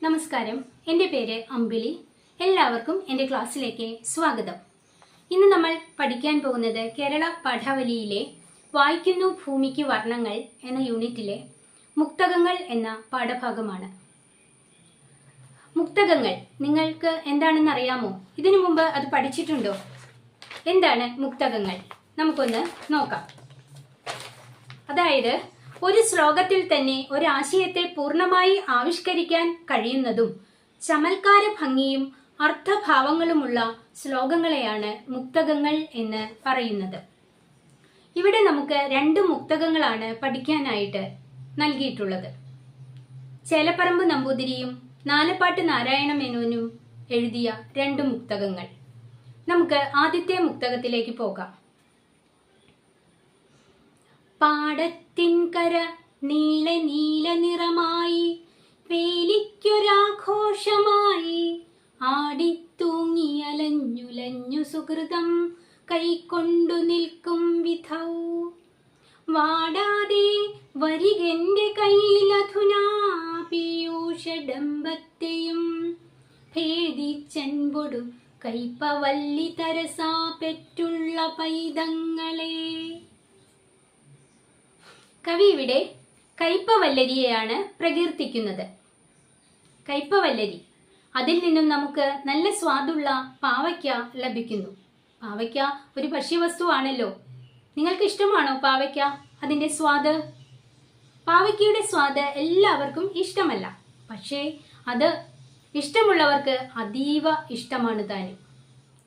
നമസ്കാരം, എൻ്റെ പേര് അമ്പിളി. എല്ലാവർക്കും എൻ്റെ ക്ലാസ്സിലേക്ക് സ്വാഗതം. ഇന്ന് നമ്മൾ പഠിക്കാൻ പോകുന്നത് കേരള പാഠാവലിയിലെ വായിക്കുന്നു ഭൂമിക്ക് വർണ്ണങ്ങൾ എന്ന യൂണിറ്റിലെ മുക്തകങ്ങൾ എന്ന പാഠഭാഗമാണ്. മുക്തകങ്ങൾ നിങ്ങൾക്ക് എന്താണെന്ന് അറിയാമോ? ഇതിനു മുമ്പ് അത് പഠിച്ചിട്ടുണ്ടോ? എന്താണ് മുക്തകങ്ങൾ? നമുക്കൊന്ന് നോക്കാം. അതായത് ഒരു ശ്ലോകത്തിൽ തന്നെ ഒരാശയത്തെ പൂർണ്ണമായി ആവിഷ്കരിക്കാൻ കഴിയുന്നതും ചമൽക്കാര ഭംഗിയും അർത്ഥഭാവങ്ങളുമുള്ള ശ്ലോകങ്ങളെയാണ് മുക്തകങ്ങൾ എന്ന് പറയുന്നത്. ഇവിടെ നമുക്ക് രണ്ട് മുക്തകങ്ങളാണ് പഠിക്കാനായിട്ട് നൽകിയിട്ടുള്ളത്. ചേലപ്പറമ്പ് നമ്പൂതിരിയും നാലപ്പാട്ട് നാരായണ മേനോനും എഴുതിയ രണ്ട് മുക്തകങ്ങൾ. നമുക്ക് ആദ്യത്തെ മുക്തകത്തിലേക്ക് പോകാം. പാടത്തിൻകര നീല നീല നിറമായി വേലിക്കൊരാഘോഷമായി ആടിത്തൂങ്ങി അലഞ്ഞുലഞ്ഞു സുഹൃതം കൈക്കൊണ്ടു നിൽക്കും വിധൗ വാടാതെ വരികെന്റെ കയ്യിലധുനാ പീയൂഷഡംബത്തെയും ഭേദിച്ചൻപൊടു കൈപ്പവല്ലി തരസാ പെറ്റുള്ള പൈതങ്ങളെ. കവി ഇവിടെ കൈപ്പവല്ലരിയെയാണ് പ്രകീർത്തിക്കുന്നത്. കൈപ്പവല്ലരി, അതിൽ നിന്നും നമുക്ക് നല്ല സ്വാദുള്ള പാവയ്ക്ക ലഭിക്കുന്നു. പാവയ്ക്ക ഒരു ഭക്ഷ്യവസ്തുവാണല്ലോ. നിങ്ങൾക്ക് ഇഷ്ടമാണോ പാവയ്ക്ക? അതിൻ്റെ സ്വാദ്? പാവയ്ക്കയുടെ സ്വാദ് എല്ലാവർക്കും ഇഷ്ടമല്ല, പക്ഷേ അത് ഇഷ്ടമുള്ളവർക്ക് അതീവ ഇഷ്ടമാണ് താനും.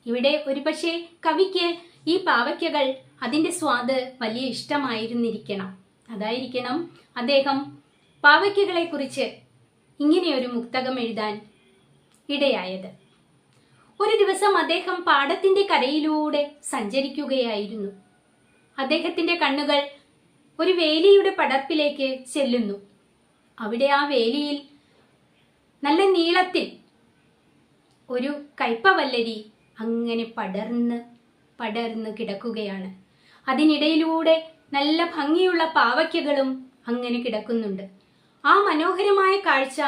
ഇവിടെ ഒരുപക്ഷെ കവിക്ക് ഈ പാവയ്ക്കകൾ അതിൻ്റെ സ്വാദ് വലിയ ഇഷ്ടമായിരുന്നിരിക്കണം. അതായിരിക്കണം അദ്ദേഹം പാവയ്ക്കകളെ കുറിച്ച് ഇങ്ങനെയൊരു മുക്തകം എഴുതാൻ ഇടയായത്. ഒരു ദിവസം അദ്ദേഹം പാടത്തിന്റെ കരയിലൂടെ സഞ്ചരിക്കുകയായിരുന്നു. അദ്ദേഹത്തിന്റെ കണ്ണുകൾ ഒരു വേലിയുടെ പടർപ്പിലേക്ക് ചെല്ലുന്നു. അവിടെ ആ വേലിയിൽ നല്ല നീളത്തിൽ ഒരു കയ്പവല്ലരി അങ്ങനെ പടർന്ന് കിടക്കുകയാണ്. അതിനിടയിലൂടെ നല്ല ഭംഗിയുള്ള പാവയ്ക്കകളും അങ്ങനെ കിടക്കുന്നുണ്ട്. ആ മനോഹരമായ കാഴ്ച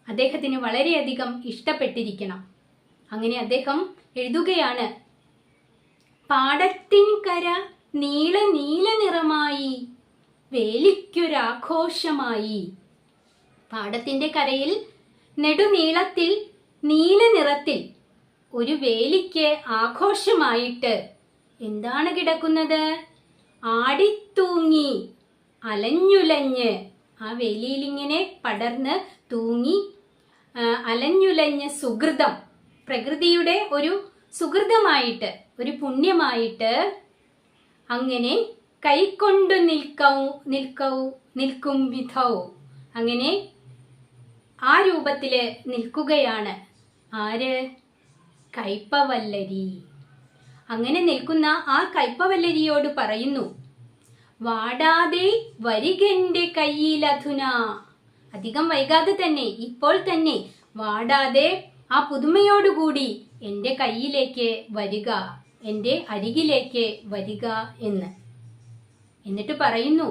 അദ്ദേഹത്തിന് വളരെയധികം ഇഷ്ടപ്പെട്ടിരിക്കണം. അങ്ങനെ അദ്ദേഹം എഴുതുകയാണ്: പാടത്തിൻകര നീല നീല നിറമായി വേലിക്കൊരാഘോഷമായി. പാടത്തിന്റെ കരയിൽ നെടുനീളത്തിൽ നീല നിറത്തിൽ ഒരു വേലിക്ക് ആഘോഷമായിട്ട് എന്താണ് കിടക്കുന്നത്? ആടിത്തൂങ്ങി അലഞ്ഞുലഞ്ഞ്, ആ വേലിയിൽ ഇങ്ങനെ പടർന്ന് തൂങ്ങി അലഞ്ഞുലഞ്ഞ് സുഹൃതം, പ്രകൃതിയുടെ ഒരു സുഹൃതമായിട്ട്, ഒരു പുണ്യമായിട്ട് അങ്ങനെ കൈക്കൊണ്ടു നിൽക്കും വിധൗ, അങ്ങനെ ആ രൂപത്തില് നിൽക്കുകയാണ്. ആര്? കയ്പവല്ലരി. അങ്ങനെ നിൽക്കുന്ന ആ കയ്പവല്ലരിയോട് പറയുന്നു: വാടാതെ വരികെന്റെ കയ്യിലധുന. അധികം വൈകാതെ തന്നെ, ഇപ്പോൾ തന്നെ വാടാതെ ആ പുതുമയോടുകൂടി എൻ്റെ കയ്യിലേക്ക് വരിക, എൻ്റെ അരികിലേക്ക് വരിക എന്ന്. എന്നിട്ട് പറയുന്നു: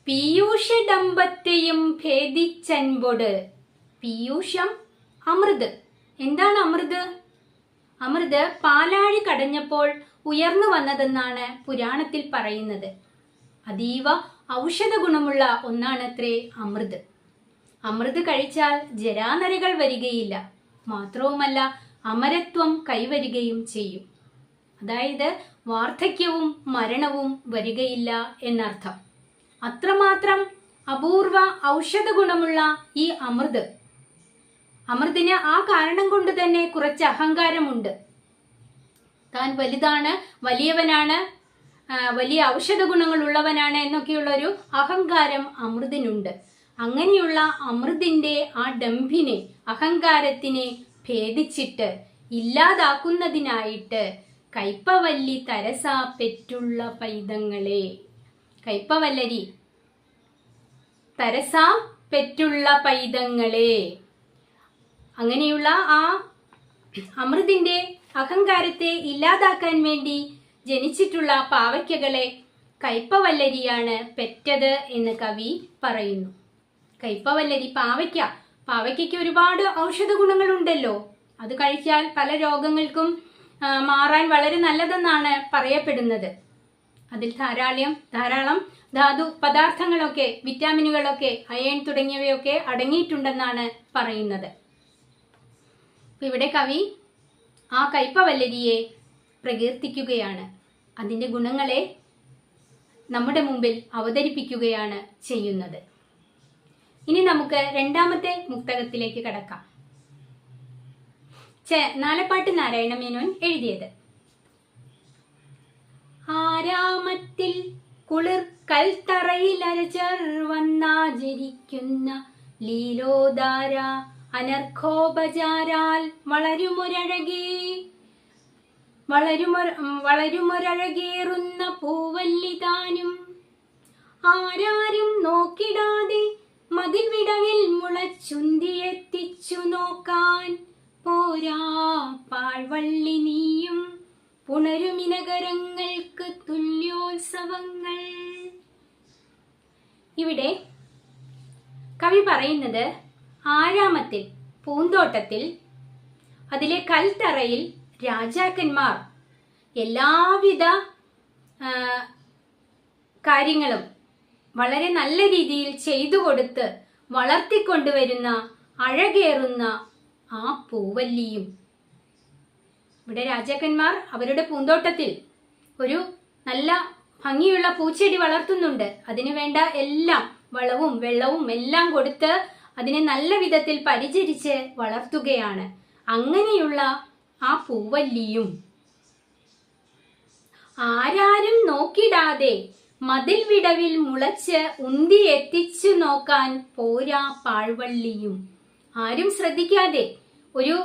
പീയൂഷഡംബത്തെയും ഭേദിച്ചൻപൊട്. പീയൂഷം അമൃത്. എന്താണ് അമൃത്? അമൃത് പാലാഴി കടഞ്ഞപ്പോൾ ഉയർന്നു വന്നതെന്നാണ് പുരാണത്തിൽ പറയുന്നത്. അതീവ ഔഷധ ഗുണമുള്ള ഒന്നാണത്രേ അമൃത്. അമൃത് കഴിച്ചാൽ ജരാനരകൾ വരികയില്ല, മാത്രവുമല്ല അമരത്വം കൈവരികയും ചെയ്യും. അതായത് വാർദ്ധക്യവും മരണവും വരികയില്ല എന്നർത്ഥം. അത്രമാത്രം അപൂർവ ഔഷധ ഗുണമുള്ള ഈ അമൃതിന് ആ കാരണം കൊണ്ട് തന്നെ കുറച്ച് അഹങ്കാരമുണ്ട്. താൻ വലുതാണ്, വലിയവനാണ്, വലിയ ഔഷധ ഗുണങ്ങൾ ഉള്ളവനാണ് എന്നൊക്കെയുള്ള ഒരു അഹങ്കാരം അമൃതിനുണ്ട്. അങ്ങനെയുള്ള അമൃതിന്റെ ആ ഡംഭിനെ, അഹങ്കാരത്തിനെ ഭേദിച്ചിട്ട് ഇല്ലാതാക്കുന്നതിനായിട്ട് കയ്പവല്ലി തരസാ പെറ്റുള്ള പൈതങ്ങളെ. കയ്പവല്ലരി തരസാ പെറ്റുള്ള പൈതങ്ങളെ. അങ്ങനെയുള്ള ആ അമൃതിന്റെ അഹങ്കാരത്തെ ഇല്ലാതാക്കാൻ വേണ്ടി ജനിച്ചിട്ടുള്ള പാവയ്ക്കകളെ കയ്പവല്ലരിയാണ് പെറ്റത് എന്ന് കവി പറയുന്നു. കയ്പവല്ലരി, പാവയ്ക്കയ്ക്ക് ഒരുപാട് ഔഷധ ഗുണങ്ങളുണ്ടല്ലോ. അത് കഴിച്ചാൽ പല രോഗങ്ങൾക്കും മാറാൻ വളരെ നല്ലതെന്നാണ് പറയപ്പെടുന്നത്. അതിൽ ധാരാളം ധാതു പദാർത്ഥങ്ങളൊക്കെ, വിറ്റാമിനുകളൊക്കെ, അയൺ തുടങ്ങിയവയൊക്കെ അടങ്ങിയിട്ടുണ്ടെന്നാണ് പറയുന്നത്. ഇവിടെ കവി ആ കയ്പവല്ലരിയെ പ്രകീർത്തിക്കുകയാണ്. അതിൻ്റെ ഗുണങ്ങളെ നമ്മുടെ മുമ്പിൽ അവതരിപ്പിക്കുകയാണ് ചെയ്യുന്നത്. ഇനി നമുക്ക് രണ്ടാമത്തെ മുക്തകത്തിലേക്ക് കടക്കാം. നാലപ്പാട്ട് നാരായണമേനോൻ എഴുതിയത്. ആരാമത്തിൽ കുളിർ കൽത്തറയിലരചർ വന്നാചരിക്കുന്ന ലീലോദാര അനർഘോപചാരാൽ വളരുമൊരഴകേറുന്ന പൂവല്ലിതാനും ആരാരും നോക്കിടാതെ മതിൽ വിടവിൽ മുളച്ചുന്തിയെത്തിച്ചു നോക്കാൻ പോരാ പാഴ്വള്ളി നീയും പുണരുമിനകരങ്ങൾക്ക് തുല്യോത്സവങ്ങൾ. ഇവിടെ കവി പറയുന്നത് ആരാമത്തിൽ, പൂന്തോട്ടത്തിൽ, അതിലെ കൽത്തറയിൽ രാജാക്കന്മാർ എല്ലാവിധ കാര്യങ്ങളും വളരെ നല്ല രീതിയിൽ ചെയ്തു കൊടുത്ത് വളർത്തിക്കൊണ്ടുവരുന്ന അഴകേറുന്ന ആ പൂവല്ലിയും. ഇവിടെ രാജാക്കന്മാർ അവരുടെ പൂന്തോട്ടത്തിൽ ഒരു നല്ല ഭംഗിയുള്ള പൂച്ചെടി വളർത്തുന്നുണ്ട്. അതിനു വേണ്ട എല്ലാം വളവും വെള്ളവും എല്ലാം കൊടുത്ത് അതിനെ നല്ല വിധത്തിൽ പരിചരിച്ച് വളർത്തുകയാണ്. അങ്ങനെയുള്ള ആ പൂവല്ലിയും ആരാരും നോക്കിടാതെ മതിൽ വിടവിൽ മുളച്ച് ഉന്തി എത്തിച്ചു നോക്കാൻ പോരാ പാഴ്വള്ളിയും. ആരും ശ്രദ്ധിക്കാതെ ഒരു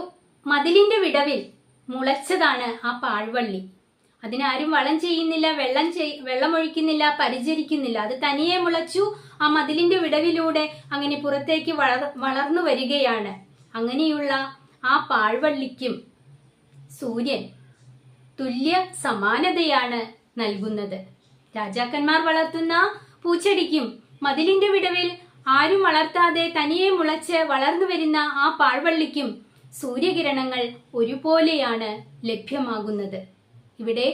മതിലിന്റെ വിടവിൽ മുളച്ചതാണ് ആ പാഴ്വള്ളി. അതിനാരും വളം ചെയ്യുന്നില്ല, വെള്ളമൊഴിക്കുന്നില്ല, പരിചരിക്കുന്നില്ല. അത് തനിയെ മുളച്ചു ആ മതിലിന്റെ വിടവിലൂടെ അങ്ങനെ പുറത്തേക്ക് വളർന്നു വരികയാണ്. അങ്ങനെയുള്ള ആ പാഴ്വള്ളിക്കും സൂര്യൻ തുല്യ സമാനതയാണ് നൽകുന്നത്. രാജാക്കന്മാർ വളർത്തുന്ന പൂച്ചെടിക്കും മതിലിന്റെ വിടവിൽ ആരും വളർത്താതെ തനിയെ മുളച്ച് വളർന്നു വരുന്ന ആ പാഴ്വള്ളിക്കും സൂര്യകിരണങ്ങൾ ഒരുപോലെയാണ് ലഭ്യമാകുന്നത്. ഇവിടെ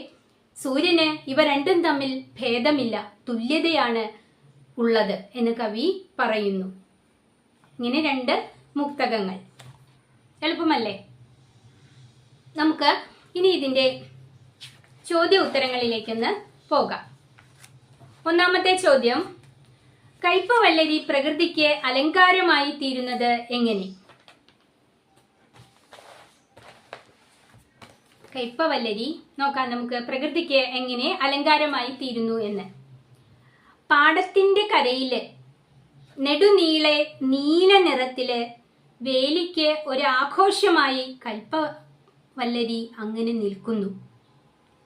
സൂര്യന് ഇവ രണ്ടും തമ്മിൽ ഭേദമില്ല, തുല്യതയാണ് ഉള്ളത് എന്ന് കവി പറയുന്നു. ഇങ്ങനെ രണ്ട് മുക്തകങ്ങൾ. എളുപ്പമല്ലേ? നമുക്ക് ഇനി ഇതിന്റെ ചോദ്യ ഉത്തരങ്ങളിലേക്കൊന്ന് പോകാം. ഒന്നാമത്തെ ചോദ്യം, കയ്പവല്ലരി പ്രകൃതിക്ക് അലങ്കാരമായി തീരുന്നത് എങ്ങനെ? കയ്പവല്ലരി നോക്കാം നമുക്ക്, പ്രകൃതിക്ക് എങ്ങനെ അലങ്കാരമായി തീരുന്നു എന്ന്. പാടത്തിന്റെ കരയില് നെടുനീളെ നീല നിറത്തില് വേലിക്ക് ഒരാഘോഷമായി കയ്പവല്ലരി അങ്ങനെ നിൽക്കുന്നു.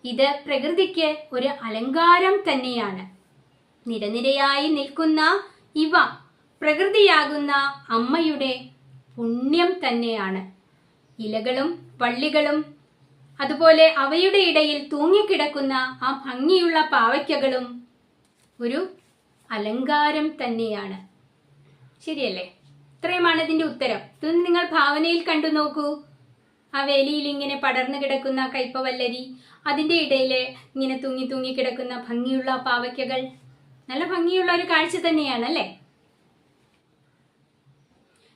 ഇത് പ്രകൃതിക്ക് ഒരു അലങ്കാരം തന്നെയാണ്. നിരനിരയായി നിൽക്കുന്ന ഇവ പ്രകൃതിയാകുന്ന അമ്മയുടെ പുണ്യം തന്നെയാണ്. ഇലകളും വള്ളികളും അതുപോലെ അവയുടെ ഇടയിൽ തൂങ്ങിക്കിടക്കുന്ന ആ ഭംഗിയുള്ള പാവയ്ക്കകളും ഒരു അലങ്കാരം തന്നെയാണ്. ശരിയല്ലേ? ഇത്രയുമാണ് ഇതിന്റെ ഉത്തരം. ഇതൊന്ന് നിങ്ങൾ ഭാവനയിൽ കണ്ടു നോക്കൂ. ആ വേലിയിൽ ഇങ്ങനെ പടർന്നു കിടക്കുന്ന കയ്പവല്ലരി, അതിന്റെ ഇടയില് ഇങ്ങനെ തൂങ്ങി കിടക്കുന്ന ഭംഗിയുള്ള പാവയ്ക്കകൾ, നല്ല ഭംഗിയുള്ള ഒരു കാഴ്ച തന്നെയാണ് അല്ലേ?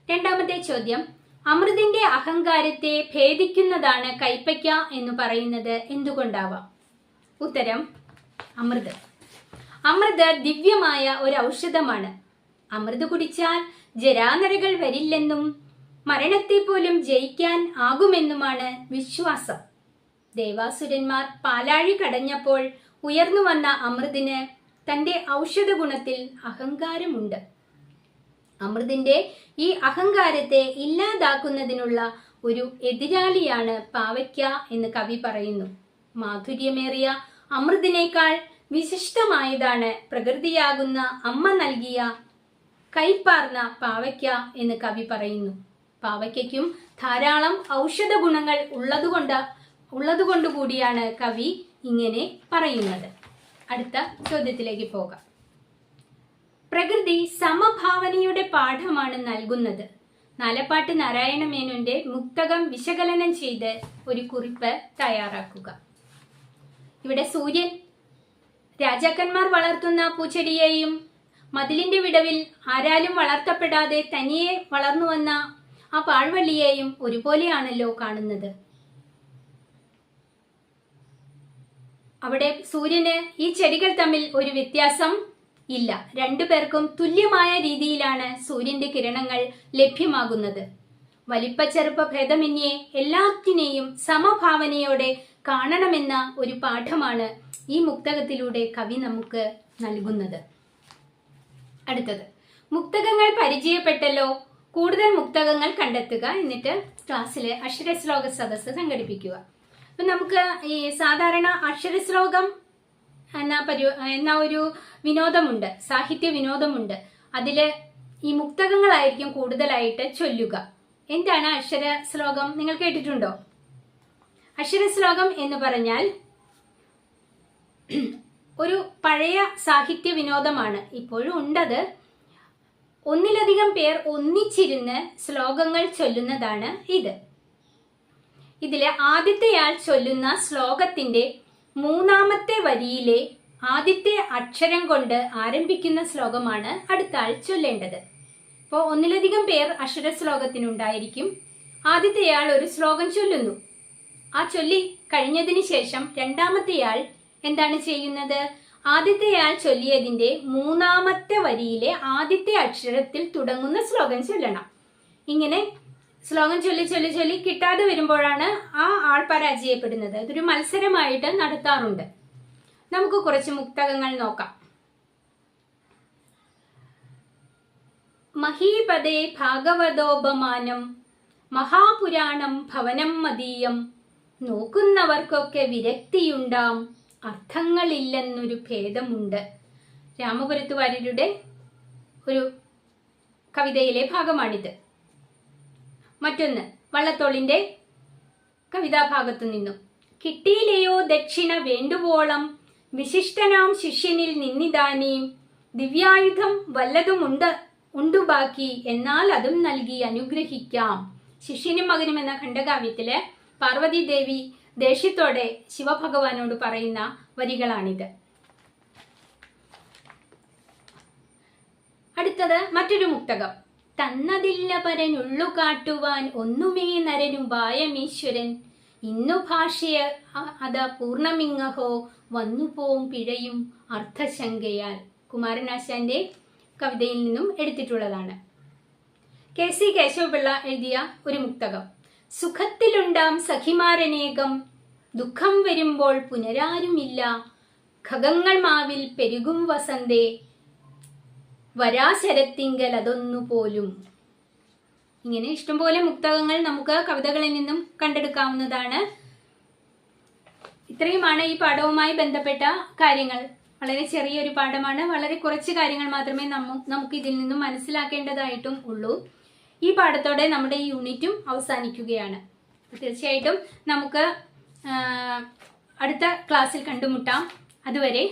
രണ്ടാമത്തെ ചോദ്യം, അമൃതിന്റെ അഹങ്കാരത്തെ ഭേദിക്കുന്നതാണ് കയ്പയ്ക്ക എന്ന് പറയുന്നത് എന്തുകൊണ്ടാവാം? ഉത്തരം, അമൃത് ദിവ്യമായ ഒരു ഔഷധമാണ്. അമൃത് കുടിച്ചാൽ ജരാനരകൾ വരില്ലെന്നും മരണത്തെ പോലും ജയിക്കാൻ ആകുമെന്നുമാണ് വിശ്വാസം. ദേവാസുരന്മാർ പാലാഴി കടഞ്ഞപ്പോൾ ഉയർന്നു വന്ന അമൃതിന് തന്റെ ഔഷധ ഗുണത്തിൽ അഹങ്കാരമുണ്ട്. അമൃതിന്റെ ഈ അഹങ്കാരത്തെ ഇല്ലാതാക്കുന്നതിനുള്ള ഒരു എതിരാളിയാണ് പാവയ്ക്ക എന്ന് കവി പറയുന്നു. മാധുര്യമേറിയ അമൃതിനേക്കാൾ വിശിഷ്ടമായതാണ് പ്രകൃതിയാകുന്ന അമ്മ നൽകിയ കൈപ്പാർന്ന പാവയ്ക്ക എന്ന് കവി പറയുന്നു. പാവയ്ക്കും ധാരാളം ഔഷധ ഗുണങ്ങൾ ഉള്ളതുകൊണ്ടുകൂടിയാണ് കവി ഇങ്ങനെ പറയുന്നത്. അടുത്ത ചോദ്യത്തിലേക്ക് പോകാം. പ്രകൃതി സമഭാവനയുടെ പാഠമാണ് നൽകുന്നത്. നാലപ്പാട്ട് നാരായണ മേനോന്റെ മുക്തകം വിശകലനം ചെയ്ത് ഒരു കുറിപ്പ് തയ്യാറാക്കുക. ഇവിടെ സൂര്യൻ രാജാക്കന്മാർ വളർത്തുന്ന പൂച്ചെടിയെയും മതിലിന്റെ വിടവിൽ ആരാലും വളർത്തപ്പെടാതെ തനിയെ വളർന്നു വന്ന ആ പാഴ്വള്ളിയെയും ഒരുപോലെയാണല്ലോ കാണുന്നത്. അവിടെ സൂര്യന് ഈ ചെടികൾ തമ്മിൽ ഒരു വ്യത്യാസം ഇല്ല. രണ്ടുപേർക്കും തുല്യമായ രീതിയിലാണ് സൂര്യന്റെ കിരണങ്ങൾ ലഭ്യമാകുന്നത്. വലിപ്പ ചെറുപ്പ ഭേദമന്യേ എല്ലാത്തിനെയും സമഭാവനയോടെ കാണണമെന്ന ഒരു പാഠമാണ് ഈ മുക്തകത്തിലൂടെ കവി നമുക്ക് നൽകുന്നത്. അടുത്തത്, മുക്തകങ്ങൾ പരിചയപ്പെട്ടല്ലോ. കൂടുതൽ മുക്തകങ്ങൾ കണ്ടെത്തുക, എന്നിട്ട് ക്ലാസ്സിലെ അക്ഷരശ്ലോക സദസ്സ് സംഘടിപ്പിക്കുക. അപ്പൊ നമുക്ക് ഈ സാധാരണ അക്ഷരശ്ലോകം എന്ന ഒരു വിനോദമുണ്ട്, സാഹിത്യ വിനോദമുണ്ട്. അതില് ഈ മുക്തകങ്ങളായിരിക്കും കൂടുതലായിട്ട് ചൊല്ലുക. എന്താണ് അക്ഷരശ്ലോകം? നിങ്ങൾ കേട്ടിട്ടുണ്ടോ? അക്ഷരശ്ലോകം എന്ന് പറഞ്ഞാൽ ഒരു പഴയ സാഹിത്യ വിനോദമാണ്, ഇപ്പോഴും ഉണ്ടത്. ഒന്നിലധികം പേർ ഒന്നിച്ചിരുന്ന് ശ്ലോകങ്ങൾ ചൊല്ലുന്നതാണ് ഇത്. ഇതിലെ ആദ്യത്തെയാൾ ചൊല്ലുന്ന ശ്ലോകത്തിന്റെ മൂന്നാമത്തെ വരിയിലെ ആദ്യത്തെ അക്ഷരം കൊണ്ട് ആരംഭിക്കുന്ന ശ്ലോകമാണ് അടുത്ത ആൾ ചൊല്ലേണ്ടത്. അപ്പോൾ ഒന്നിലധികം പേർ അക്ഷരശ്ലോകത്തിനുണ്ടായിരിക്കും. ആദ്യത്തെയാൾ ഒരു ശ്ലോകം ചൊല്ലുന്നു. ആ ചൊല്ലി കഴിഞ്ഞതിന് ശേഷം രണ്ടാമത്തെയാൾ എന്താണ് ചെയ്യുന്നത്? ആദ്യത്തെയാൾ ചൊല്ലിയതിന്റെ മൂന്നാമത്തെ വരിയിലെ ആദ്യത്തെ അക്ഷരത്തിൽ തുടങ്ങുന്ന ശ്ലോകം ചൊല്ലണം. ഇങ്ങനെ ശ്ലോകം ചൊല്ലി ചൊല്ലി ചൊല്ലി കിട്ടാതെ വരുമ്പോഴാണ് ആ ആൾ പരാജയപ്പെടുന്നത്. ഇതൊരു മത്സരമായിട്ട് നടത്താറുണ്ട്. നമുക്ക് കുറച്ച് മുക്തകങ്ങൾ നോക്കാം. മഹീപദേ ഭാഗവതോപമാനം മഹാപുരാണം ഭവനം മദീയം നോക്കുന്നവർക്കൊക്കെ വിരക്തിയുണ്ടാം അർത്ഥങ്ങളില്ലെന്നൊരു ഭേദമുണ്ട്. രാമപുരത്ത് വാര്യരുടെ ഒരു കവിതയിലെ ഭാഗമാണിത്. മറ്റൊന്ന് വള്ളത്തോളിന്റെ കവിതാഭാഗത്തു നിന്നും. കിട്ടിയിലെയോ ദക്ഷിണ വേണ്ടുവോളം വിശിഷ്ടനാം ശിഷ്യനിൽ നിന്നിതാനീം ദിവ്യായുധം വല്ലതുമുണ്ട് ഉണ്ടു ബാക്കി എന്നാൽ അതും നൽകി അനുഗ്രഹിക്കാം. ശിഷ്യനും മകനും എന്ന ഖണ്ഡകാവ്യത്തില് പാർവതി ദേവി ദേഷ്യത്തോടെ ശിവഭഗവാനോട് പറയുന്ന വരികളാണിത്. അടുത്തത് മറ്റൊരു മുക്തകം. തന്നതില്ല പരനുള്ളു കാട്ടുവാൻ ഒന്നുമേ നരനും പായമീശ്വരൻ ഇന്നു ഭാഷയ അത പൂർണ്ണമിങ്ങഹോ വന്നുപോം പിഴയും അർത്ഥശങ്കയാൽ. കുമാരനാശാന്റെ കവിതയിൽ നിന്നും എടുത്തിട്ടുള്ളതാണ്. കെ.സി. കേശവപിള്ള എഴുതിയ ഒരു മുക്തകം. സുഖത്തിലുണ്ടാം സഖിമാരനേകം ദുഃഖം വരുമ്പോൾ പുനരാരുമില്ല ഖഗങ്ങൾ മാവിൽ പെരുകും വസന്തേ വരാശരത്തിങ്കൽ അതൊന്നുപോലും. ഇങ്ങനെ ഇഷ്ടംപോലെ മുക്തകങ്ങൾ നമുക്ക് കവിതകളിൽ നിന്നും കണ്ടെടുക്കാവുന്നതാണ്. ഇത്രയുമാണ് ഈ പാഠവുമായി ബന്ധപ്പെട്ട കാര്യങ്ങൾ. വളരെ ചെറിയൊരു പാഠമാണ്. വളരെ കുറച്ച് കാര്യങ്ങൾ മാത്രമേ നമുക്ക് ഇതിൽ നിന്നും മനസ്സിലാക്കേണ്ടതായിട്ടും ഉള്ളൂ. ഈ പാഠത്തോടെ നമ്മുടെ ഈ യൂണിറ്റും അവസാനിക്കുകയാണ്. തീർച്ചയായിട്ടും നമുക്ക് അടുത്ത ക്ലാസ്സിൽ കണ്ടുമുട്ടാം. അതുവരെ